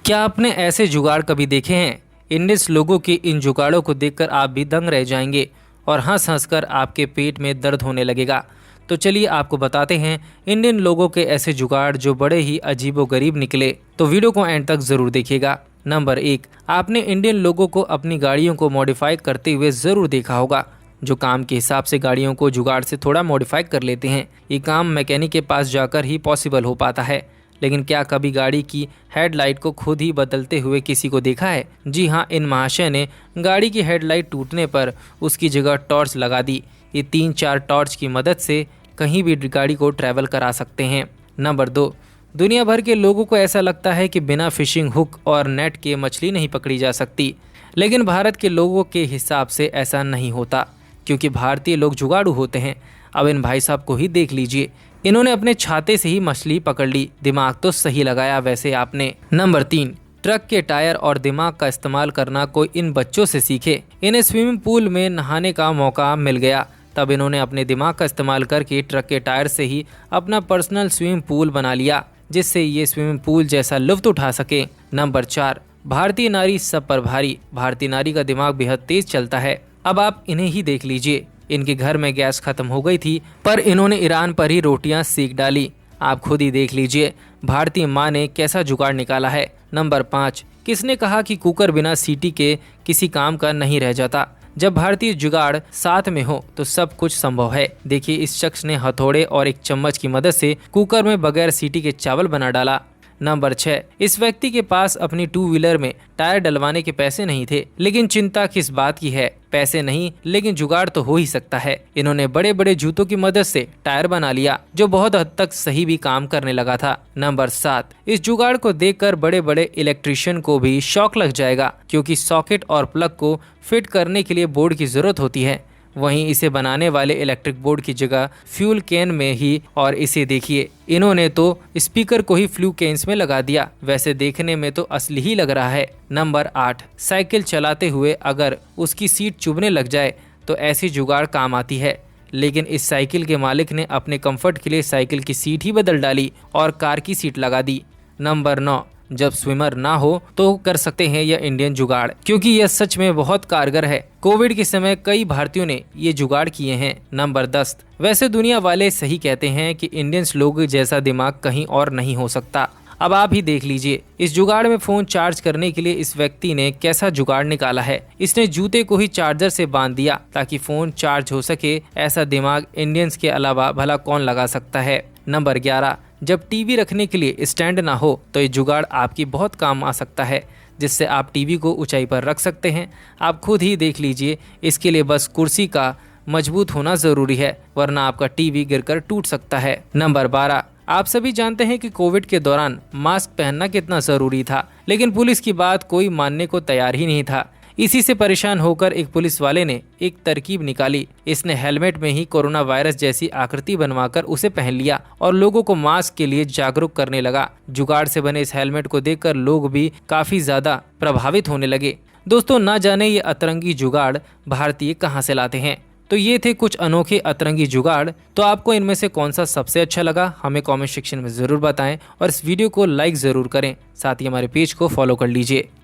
क्या आपने ऐसे जुगाड़ कभी देखे हैं? इंडियंस लोगों के इन जुगाड़ों को देखकर आप भी दंग रह जाएंगे और हंस हंस कर आपके पेट में दर्द होने लगेगा। तो चलिए आपको बताते हैं इंडियन लोगों के ऐसे जुगाड़ जो बड़े ही अजीबोगरीब निकले। तो वीडियो को एंड तक जरूर देखिएगा। नंबर 1, आपने इंडियन लोगों को अपनी गाड़ियों को मॉडिफाई करते हुए ज़रूर देखा होगा। जो काम के हिसाब से गाड़ियों को जुगाड़ से थोड़ा मॉडिफाई कर लेते हैं, ये काम मैकेनिक के पास जाकर ही पॉसिबल हो पाता है। लेकिन क्या कभी गाड़ी की हेडलाइट को खुद ही बदलते हुए किसी को देखा है? जी हाँ, इन महाशय ने गाड़ी की हेडलाइट टूटने पर उसकी जगह टॉर्च लगा दी। ये 3-4 टॉर्च की मदद से कहीं भी गाड़ी को ट्रैवल करा सकते हैं। नंबर 2, दुनिया भर के लोगों को ऐसा लगता है कि बिना फिशिंग हुक और नेट के मछली नहीं पकड़ी जा सकती। लेकिन भारत के लोगों के हिसाब से ऐसा नहीं होता, क्योंकि भारतीय लोग जुगाड़ू होते हैं। अब इन भाई साहब को ही देख लीजिए, इन्होंने अपने छाते से ही मछली पकड़ ली। दिमाग तो सही लगाया वैसे आपने। नंबर 3, ट्रक के टायर और दिमाग का इस्तेमाल करना कोई इन बच्चों से सीखे। इन्हें स्विमिंग पूल में नहाने का मौका मिल गया, तब इन्होंने अपने दिमाग का इस्तेमाल करके ट्रक के टायर से ही अपना पर्सनल स्विमिंग पूल बना लिया, जिससे ये स्विमिंग पूल जैसा लुत्फ उठा सके। नंबर 4, भारतीय नारी सब पर भारी। भारतीय नारी का दिमाग बेहद तेज चलता है। अब आप इन्हें ही देख लीजिए, इनके घर में गैस खत्म हो गई थी, पर इन्होंने ईरान पर ही रोटियां सेक डाली। आप खुद ही देख लीजिए भारतीय माँ ने कैसा जुगाड़ निकाला है। नंबर 5, किसने कहा कि कुकर बिना सीटी के किसी काम का नहीं रह जाता? जब भारतीय जुगाड़ साथ में हो तो सब कुछ संभव है। देखिए, इस शख्स ने हथौड़े और एक चम्मच की मदद से कुकर में बगैर सीटी के चावल बना डाला। नंबर 6, इस व्यक्ति के पास अपनी 2 व्हीलर में टायर डलवाने के पैसे नहीं थे, लेकिन चिंता किस बात की है? पैसे नहीं, लेकिन जुगाड़ तो हो ही सकता है। इन्होंने बड़े बड़े जूतों की मदद से टायर बना लिया, जो बहुत हद तक सही भी काम करने लगा था। नंबर 7, इस जुगाड़ को देखकर बड़े बड़े इलेक्ट्रिशियन को भी शौक लग जाएगा, क्योंकि सॉकेट और प्लग को फिट करने के लिए बोर्ड की जरूरत होती है। वहीं इसे बनाने वाले इलेक्ट्रिक बोर्ड की जगह फ्यूल कैन में ही, और इसे देखिए, इन्होंने तो स्पीकर को ही फ्लू कैन्स में लगा दिया। वैसे देखने में तो असली ही लग रहा है। नंबर 8, साइकिल चलाते हुए अगर उसकी सीट चुभने लग जाए तो ऐसी जुगाड़ काम आती है। लेकिन इस साइकिल के मालिक ने अपने कंफर्ट के लिए साइकिल की सीट ही बदल डाली और कार की सीट लगा दी। नंबर 9, जब स्विमर ना हो तो कर सकते हैं यह इंडियन जुगाड़, क्योंकि यह सच में बहुत कारगर है। कोविड के समय कई भारतीयों ने ये जुगाड़ किए हैं। नंबर 10, वैसे दुनिया वाले सही कहते हैं कि इंडियंस लोग जैसा दिमाग कहीं और नहीं हो सकता। अब आप ही देख लीजिए, इस जुगाड़ में फोन चार्ज करने के लिए इस व्यक्ति ने कैसा जुगाड़ निकाला है। इसने जूते को ही चार्जर से बांध दिया ताकि फोन चार्ज हो सके। ऐसा दिमाग इंडियंस के अलावा भला कौन लगा सकता है। नंबर 11, जब टीवी रखने के लिए स्टैंड ना हो तो ये जुगाड़ आपकी बहुत काम आ सकता है, जिससे आप टीवी को ऊंचाई पर रख सकते हैं। आप खुद ही देख लीजिए, इसके लिए बस कुर्सी का मजबूत होना ज़रूरी है, वरना आपका टीवी गिरकर टूट सकता है। नंबर 12, आप सभी जानते हैं कि कोविड के दौरान मास्क पहनना कितना ज़रूरी था, लेकिन पुलिस की बात कोई मानने को तैयार ही नहीं था। इसी से परेशान होकर एक पुलिस वाले ने एक तरकीब निकाली। इसने हेलमेट में ही कोरोना वायरस जैसी आकृति बनवाकर उसे पहन लिया और लोगों को मास्क के लिए जागरूक करने लगा। जुगाड़ से बने इस हेलमेट को देखकर लोग भी काफी ज्यादा प्रभावित होने लगे। दोस्तों, ना जाने ये अतरंगी जुगाड़ भारतीय कहाँ से लाते हैं। तो ये थे कुछ अनोखे अतरंगी जुगाड़। तो आपको इनमें से कौन सा सबसे अच्छा लगा, हमें कमेंट सेक्शन में ज़रूर बताएं और इस वीडियो को लाइक ज़रूर करें। साथ ही हमारे पेज को फॉलो कर लीजिए।